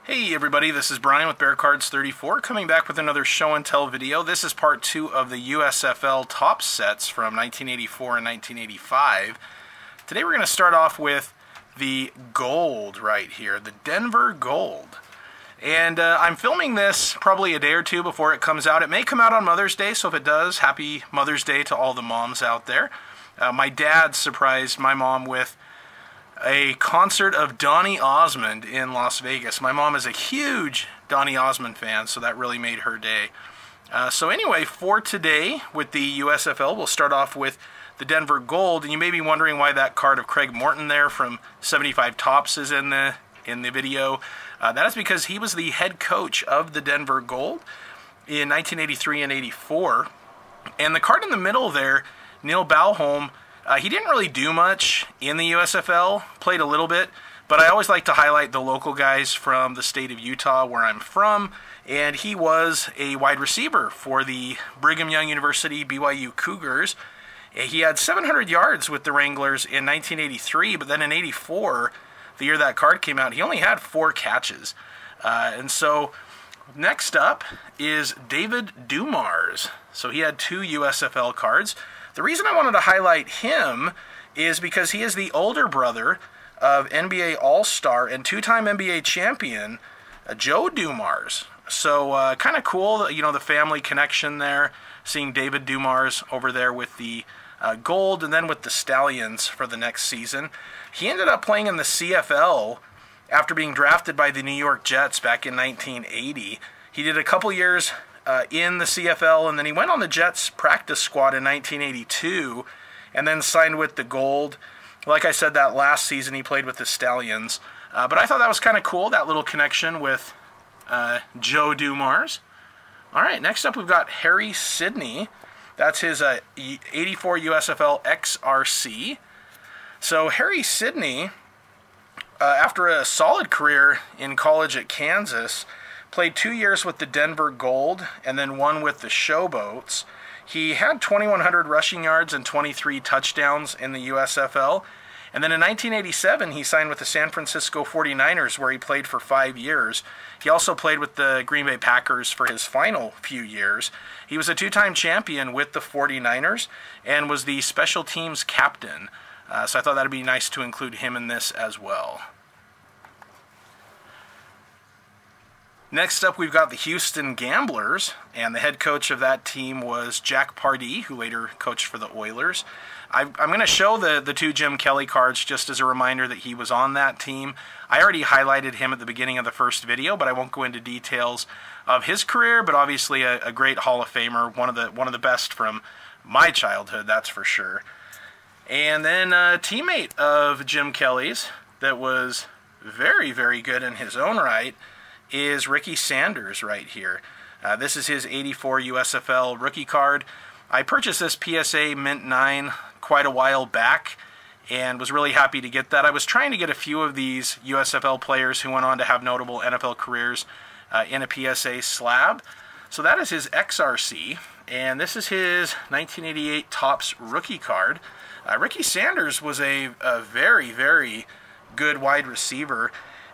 Hey everybody, this is Brian with Bear Cards 34 coming back with another show and tell video. This is part 2 of the USFL Topps sets from 1984 and 1985. Today we're going to start off with the gold right here, the Denver Gold. And I'm filming this probably a day or two before it comes out. It may come out on Mother's Day, so if it does, happy Mother's Day to all the moms out there. My dad surprised my mom with a concert of Donny Osmond in Las Vegas. My mom is a huge Donny Osmond fan, so that really made her day. So anyway, for today with the USFL, we'll start off with the Denver Gold, and you may be wondering why that card of Craig Morton there from 75 Topps is in the video. That is because he was the head coach of the Denver Gold in 1983 and 84. And the card in the middle there, Neil Balholm, he didn't really do much in the USFL, played a little bit, but I always like to highlight the local guys from the state of Utah, where I'm from, and he was a wide receiver for the Brigham Young University BYU Cougars. He had 700 yards with the Wranglers in 1983, but then in 84, the year that card came out, he only had 4 catches. And so next up is David Dumars. So he had 2 USFL cards. The reason I wanted to highlight him is because he is the older brother of NBA All-Star and 2-time NBA champion Joe Dumars. So kind of cool, you know, the family connection there, seeing David Dumars over there with the Gold and then with the Stallions for the next season. He ended up playing in the CFL after being drafted by the New York Jets back in 1980. He did a couple years in the CFL, and then he went on the Jets practice squad in 1982 and then signed with the Gold. Like I said, that last season he played with the Stallions. But I thought that was kind of cool, that little connection with Joe Dumars. All right, next up we've got Harry Sidney. That's his 84 USFL XRC. So Harry Sidney, after a solid career in college at Kansas, played 2 years with the Denver Gold and then 1 with the Showboats. He had 2,100 rushing yards and 23 touchdowns in the USFL. And then in 1987, he signed with the San Francisco 49ers, where he played for 5 years. He also played with the Green Bay Packers for his final few years. He was a 2-time champion with the 49ers and was the special teams captain. So I thought that would be nice to include him in this as well. Next up, we've got the Houston Gamblers, and the head coach of that team was Jack Pardee, who later coached for the Oilers. I'm going to show the 2 Jim Kelly cards just as a reminder that he was on that team. I already highlighted him at the beginning of the first video, but I won't go into details of his career, but obviously a great Hall of Famer, one of the best from my childhood, that's for sure. And then a teammate of Jim Kelly's that was very, very good in his own right is Ricky Sanders right here. This is his 84 USFL rookie card. I purchased this PSA Mint 9 quite a while back and was really happy to get that. I was trying to get a few of these USFL players who went on to have notable NFL careers in a PSA slab. So that is his XRC, and this is his 1988 Topps rookie card. Ricky Sanders was a very, very good wide receiver.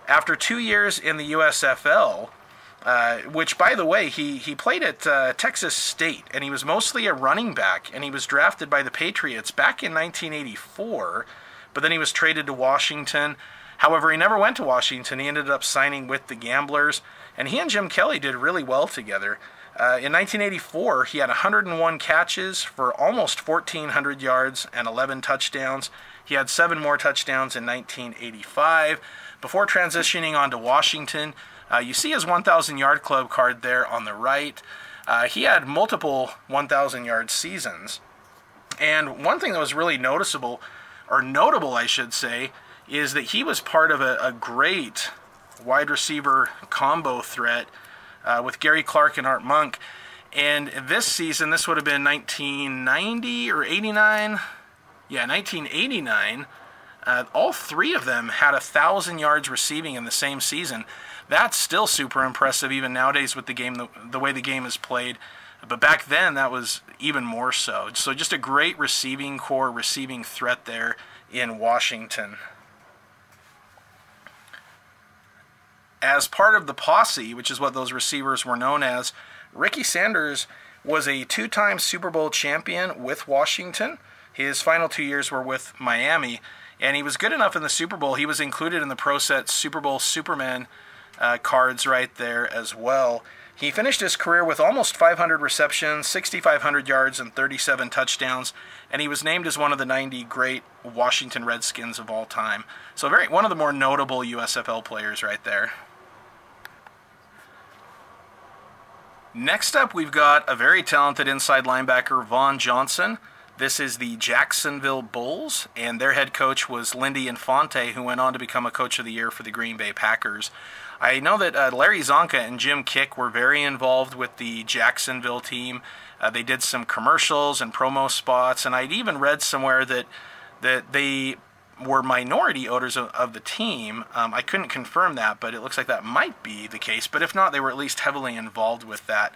After 2 years in the USFL, which, by the way, he played at Texas State, and he was mostly a running back, and he was drafted by the Patriots back in 1984, but then he was traded to Washington. However, he never went to Washington. He ended up signing with the Gamblers, and he and Jim Kelly did really well together. In 1984, he had 101 catches for almost 1,400 yards and 11 touchdowns. He had 7 more touchdowns in 1985. Before transitioning on to Washington, you see his 1,000-yard club card there on the right. He had multiple 1,000-yard seasons. And one thing that was really noticeable, or notable I should say, is that he was part of a great wide receiver combo threat with Gary Clark and Art Monk. And this season, this would have been 1990 or 89. Yeah, 1989. All 3 of them had 1,000 yards receiving in the same season. That's still super impressive even nowadays with the game, the way the game is played. But back then, that was even more so. So just a great receiving core, receiving threat there in Washington. as part of the posse, which is what those receivers were known as, Ricky Sanders was a two-time Super Bowl champion with Washington. His final 2 years were with Miami, and he was good enough in the Super Bowl. He was included in the Pro Set Super Bowl Superman cards right there as well. He finished his career with almost 500 receptions, 6,500 yards, and 37 touchdowns, and he was named as one of the 90 great Washington Redskins of all time. So one of the more notable USFL players right there. Next up, we've got a very talented inside linebacker, Vaughan Johnson. This is the Jacksonville Bulls, and their head coach was Lindy Infante, who went on to become a Coach of the Year for the Green Bay Packers. I know that Larry Zonka and Jim Kick were very involved with the Jacksonville team. They did some commercials and promo spots, and I'd even read somewhere that they were minority owners of the team. I couldn't confirm that, but it looks like that might be the case. But if not, they were at least heavily involved with that.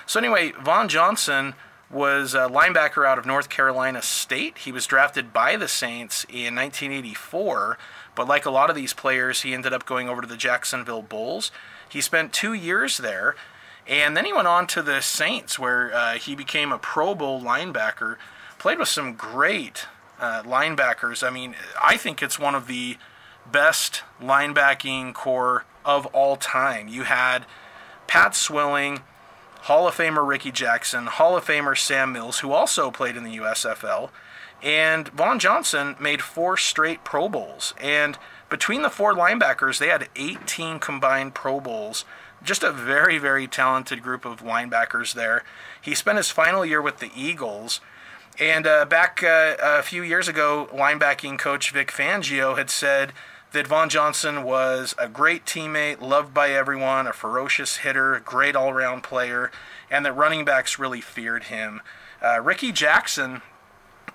So anyway, Vaughan Johnson was a linebacker out of North Carolina State. He was drafted by the Saints in 1984, but like a lot of these players, he ended up going over to the Jacksonville Bulls. He spent 2 years there, and then he went on to the Saints, where he became a Pro Bowl linebacker, played with some great linebackers. I mean, I think it's one of the best linebacking core of all time. You had Pat Swilling, Hall of Famer Ricky Jackson, Hall of Famer Sam Mills, who also played in the USFL, and Vaughan Johnson made 4 straight Pro Bowls. And between the 4 linebackers, they had 18 combined Pro Bowls. Just a very, very talented group of linebackers there. He spent his final year with the Eagles. And back a few years ago, linebacking coach Vic Fangio had said that Vaughan Johnson was a great teammate, loved by everyone, a ferocious hitter, a great all-around player, and that running backs really feared him. Ricky Jackson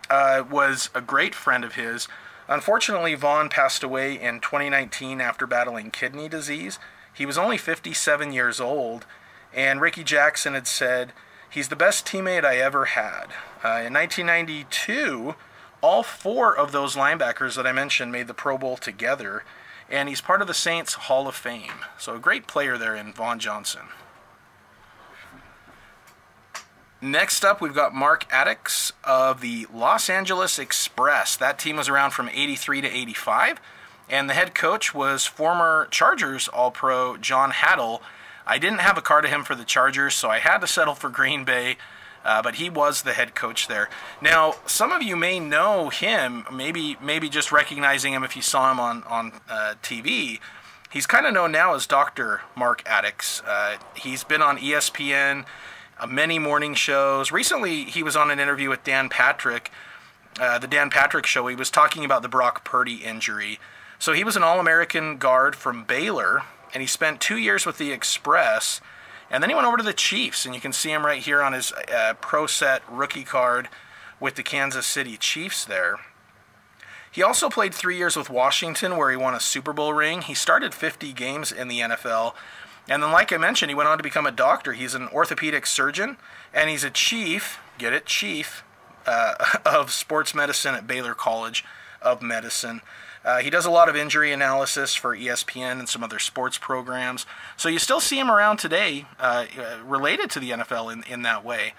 was a great friend of his. Unfortunately, Vaughan passed away in 2019 after battling kidney disease. He was only 57 years old, and Ricky Jackson had said, "He's the best teammate I ever had." In 1992, all 4 of those linebackers that I mentioned made the Pro Bowl together, and he's part of the Saints Hall of Fame. So a great player there in Vaughan Johnson. Next up, we've got Mark Addix of the Los Angeles Express. That team was around from 83 to 85, and the head coach was former Chargers All-Pro John Haddle. I didn't have a card of him for the Chargers, so I had to settle for Green Bay, but he was the head coach there. Now, some of you may know him, maybe just recognizing him if you saw him on TV. He's kind of known now as Dr. Mark Addix. He's been on ESPN, many morning shows. Recently, he was on an interview with Dan Patrick, the Dan Patrick Show. He was talking about the Brock Purdy injury. So he was an All-American guard from Baylor, and he spent 2 years with the Express, and then he went over to the Chiefs, and you can see him right here on his Pro Set rookie card with the Kansas City Chiefs there. He also played 3 years with Washington, where he won a Super Bowl ring. He started 50 games in the NFL, and then like I mentioned, he went on to become a doctor. He's an orthopedic surgeon, and he's a chief, get it, chief, of sports medicine at Baylor College of Medicine. He does a lot of injury analysis for ESPN and some other sports programs. So you still see him around today related to the NFL in that way.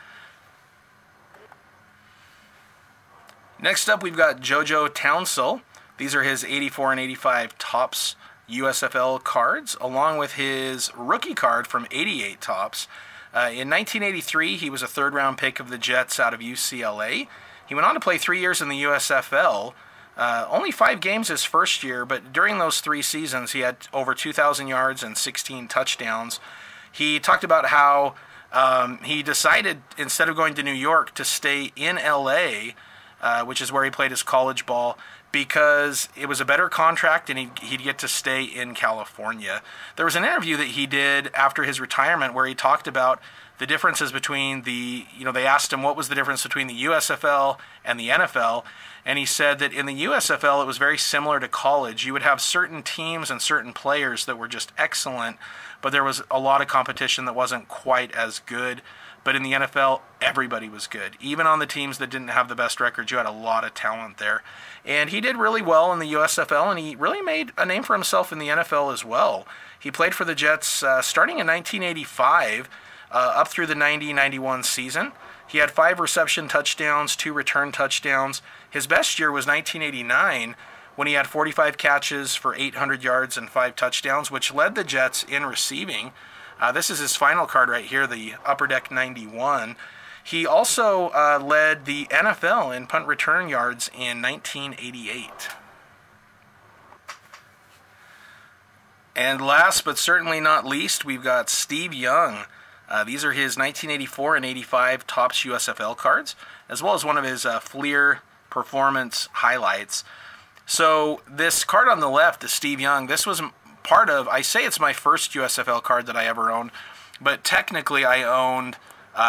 Next up, we've got JoJo Townsell. These are his 84 and 85 Topps USFL cards, along with his rookie card from 88 Topps. In 1983, he was a third-round pick of the Jets out of UCLA. He went on to play 3 years in the USFL. Only 5 games his first year, but during those 3 seasons, he had over 2,000 yards and 16 touchdowns. He talked about how he decided, instead of going to New York, to stay in LA, which is where he played his college ball, because it was a better contract and he'd get to stay in California. There was an interview that he did after his retirement where he talked about the differences between they asked him what was the difference between the USFL and the NFL, and he said that in the USFL it was very similar to college. You would have certain teams and certain players that were just excellent, but there was a lot of competition that wasn't quite as good. but in the NFL, everybody was good. Even on the teams that didn't have the best records, you had a lot of talent there. And he did really well in the USFL, and he really made a name for himself in the NFL as well. He played for the Jets starting in 1985 up through the 90-91 season. He had 5 reception touchdowns, 2 return touchdowns. His best year was 1989, when he had 45 catches for 800 yards and 5 touchdowns, which led the Jets in receiving. This is his final card right here, the Upper Deck 91. He also led the NFL in punt return yards in 1988. And last but certainly not least, we've got Steve Young. These are his 1984 and 85 Topps USFL cards, as well as one of his Fleer performance highlights. So this card on the left, the Steve Young, this was part of, I say it's my first USFL card that I ever owned, but technically I owned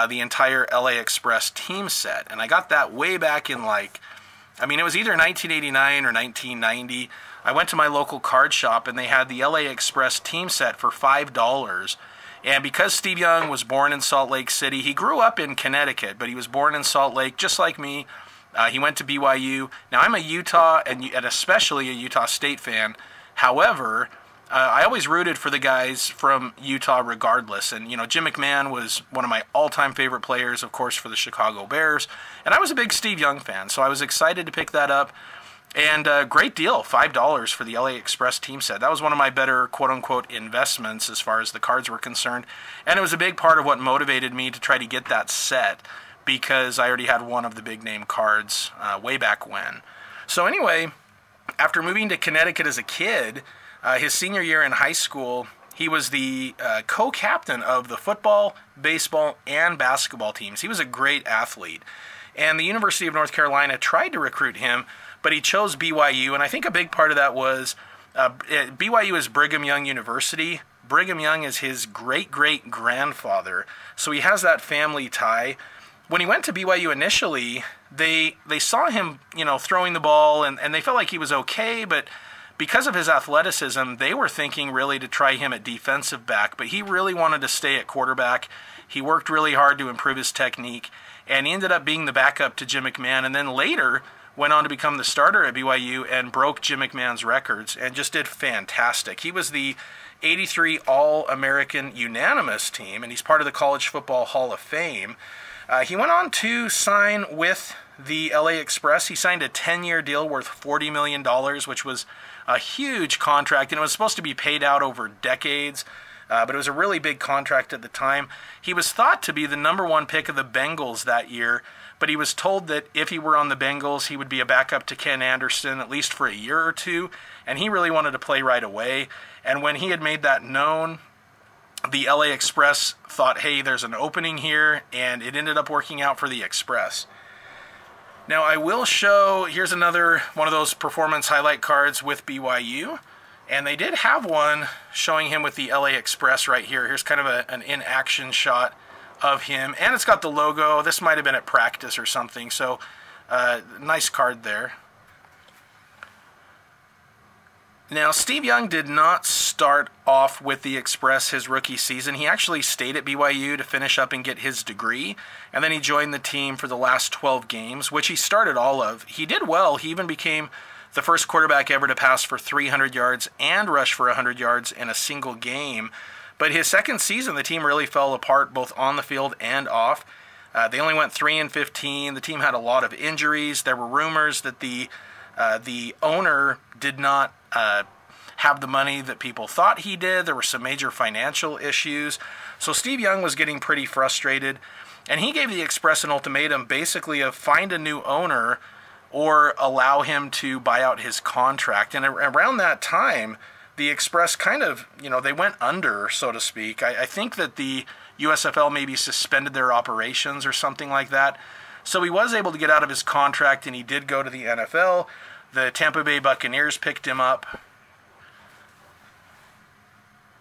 the entire LA Express team set, and I got that way back in it was either 1989 or 1990. I went to my local card shop and they had the LA Express team set for $5. And because Steve Young was born in Salt Lake City, he grew up in Connecticut, but he was born in Salt Lake just like me. He went to BYU. Now, I'm a Utah and especially a Utah State fan. However, I always rooted for the guys from Utah regardless. And, Jim McMahon was one of my all-time favorite players, of course, for the Chicago Bears. And I was a big Steve Young fan, so I was excited to pick that up. And great deal, $5 for the LA Express team set. That was one of my better quote-unquote investments as far as the cards were concerned. And it was a big part of what motivated me to try to get that set, because I already had one of the big name cards way back when. So anyway, after moving to Connecticut as a kid, his senior year in high school, he was the co-captain of the football, baseball, and basketball teams. He was a great athlete. And the University of North Carolina tried to recruit him, but he chose BYU, and I think a big part of that was BYU is Brigham Young University. Brigham Young is his great-great-grandfather, so he has that family tie. When he went to BYU initially, they saw him, throwing the ball, and they felt like he was okay, but because of his athleticism, they were thinking really to try him at defensive back, but he really wanted to stay at quarterback. He worked really hard to improve his technique, and he ended up being the backup to Jim McMahon, and then later went on to become the starter at BYU and broke Jim McMahon's records and just did fantastic. He was the 83 All-American unanimous team, and he's part of the College Football Hall of Fame. He went on to sign with the LA Express. He signed a 10-year deal worth $40 million, which was a huge contract, and it was supposed to be paid out over decades, but it was a really big contract at the time. He was thought to be the #1 pick of the Bengals that year, but he was told that if he were on the Bengals, he would be a backup to Ken Anderson at least for a year or two, and he really wanted to play right away. And when he had made that known, the LA Express thought, hey, there's an opening here, and it ended up working out for the Express. Now, I will show, here's another one of those performance highlight cards with BYU, and they did have one showing him with the LA Express right here. Here's kind of an in-action shot of him, and it's got the logo. This might have been at practice or something, so nice card there. Now, Steve Young did not start off with the Express his rookie season. He actually stayed at BYU to finish up and get his degree, and then he joined the team for the last 12 games, which he started all of. He did well. He even became the first quarterback ever to pass for 300 yards and rush for 100 yards in a single game. But his second season, the team really fell apart both on the field and off. They only went 3-15. The team had a lot of injuries. There were rumors that the owner did not have the money that people thought he did. There were some major financial issues. So Steve Young was getting pretty frustrated, and he gave the Express an ultimatum basically of find a new owner or allow him to buy out his contract. And around that time, the Express kind of, they went under, so to speak. I think that the USFL maybe suspended their operations or something like that. So he was able to get out of his contract, and he did go to the NFL. The Tampa Bay Buccaneers picked him up.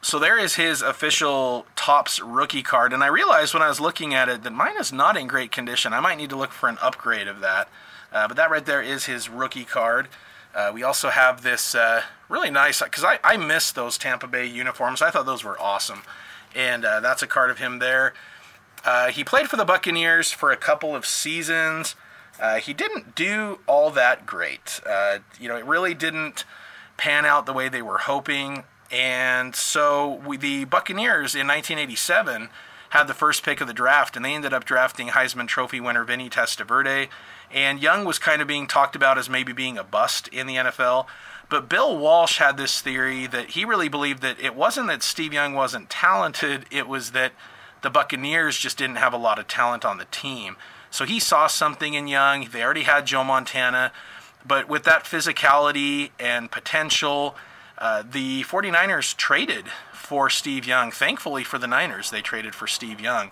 So there is his official Topps rookie card, and I realized when I was looking at it that mine is not in great condition. I might need to look for an upgrade of that. But that right there is his rookie card. We also have this really nice, because I missed those Tampa Bay uniforms. I thought those were awesome. And that's a card of him there. He played for the Buccaneers for a couple of seasons. He didn't do all that great. You know, it really didn't pan out the way they were hoping. And so the Buccaneers in 1987 had the first pick of the draft, and they ended up drafting Heisman Trophy winner Vinny Testaverde. And Young was kind of being talked about as maybe being a bust in the NFL. But Bill Walsh had this theory that he really believed that it wasn't that Steve Young wasn't talented, it was that the Buccaneers just didn't have a lot of talent on the team. So he saw something in Young. They already had Joe Montana. But with that physicality and potential, the 49ers traded for Steve Young. Thankfully for the Niners, they traded for Steve Young.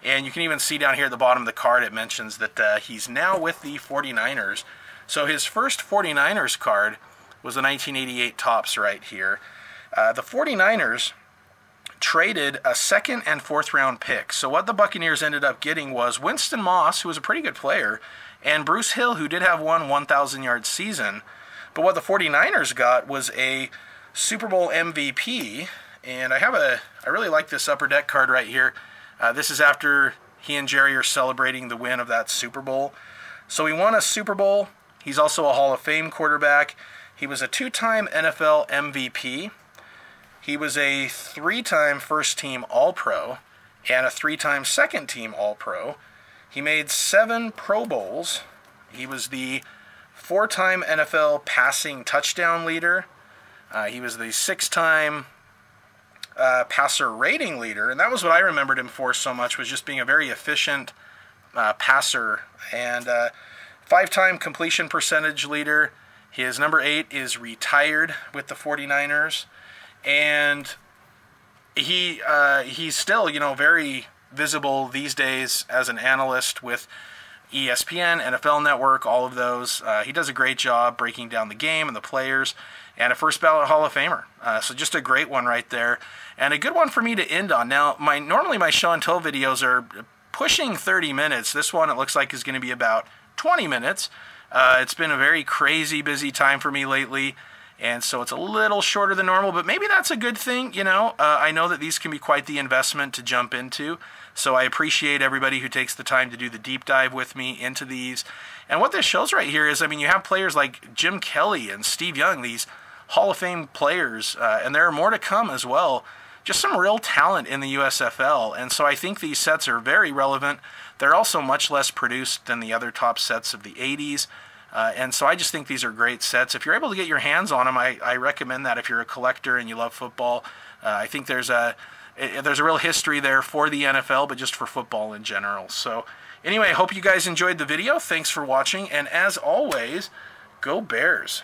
And you can even see down here at the bottom of the card, it mentions that he's now with the 49ers. So his first 49ers card was the 1988 Topps right here. The 49ers traded a second and fourth round pick. So what the Buccaneers ended up getting was Winston Moss, who was a pretty good player, and Bruce Hill, who did have one 1,000-yard season. But what the 49ers got was a Super Bowl MVP, and I really like this upper deck card right here. This is after he and Jerry are celebrating the win of that Super Bowl. So he won a Super Bowl. He's also a Hall of Fame quarterback. He was a 2-time NFL MVP. He was a 3-time first-team All-Pro and a 3-time second-team All-Pro. He made 7 Pro Bowls. He was the 4-time NFL passing touchdown leader. He was the 6-time passer rating leader, and that was what I remembered him for so much, was just being a very efficient passer. And 5-time completion percentage leader. His number 8 is retired with the 49ers, and he's still, you know, very visible these days as an analyst with ESPN, NFL Network, all of those. He does a great job breaking down the game and the players, and a first ballot Hall of Famer. So just a great one right there, and a good one for me to end on. Now, normally my show and tell videos are pushing 30 minutes. This one, it looks like, is going to be about 20 minutes. It's been a very crazy busy time for me lately, and so it's a little shorter than normal, but maybe that's a good thing, you know. I know that these can be quite the investment to jump into, so I appreciate everybody who takes the time to do the deep dive with me into these. And what this shows right here is, I mean, you have players like Jim Kelly and Steve Young, these Hall of Fame players, and there are more to come as well. Just some real talent in the USFL, and so I think these sets are very relevant. They're also much less produced than the other top sets of the 80s, and so I just think these are great sets. If you're able to get your hands on them, I recommend that if you're a collector and you love football. I think there's a real history there for the NFL, but just for football in general. So anyway, I hope you guys enjoyed the video. Thanks for watching, and as always, go Bears.